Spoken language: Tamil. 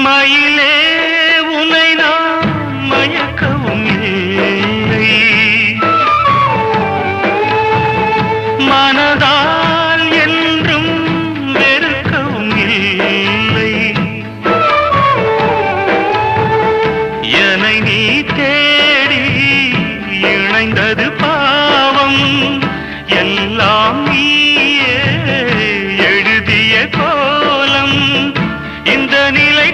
மயிலே உனை நான் மயக்கவும் இல்லை, மனதால் என்றும் வெறுக்கவும் இல்லை. என்னை நீ தேடி இணைந்தது பாவம், எல்லாம் நீயே எழுதிய கோலம். இந்த நிலை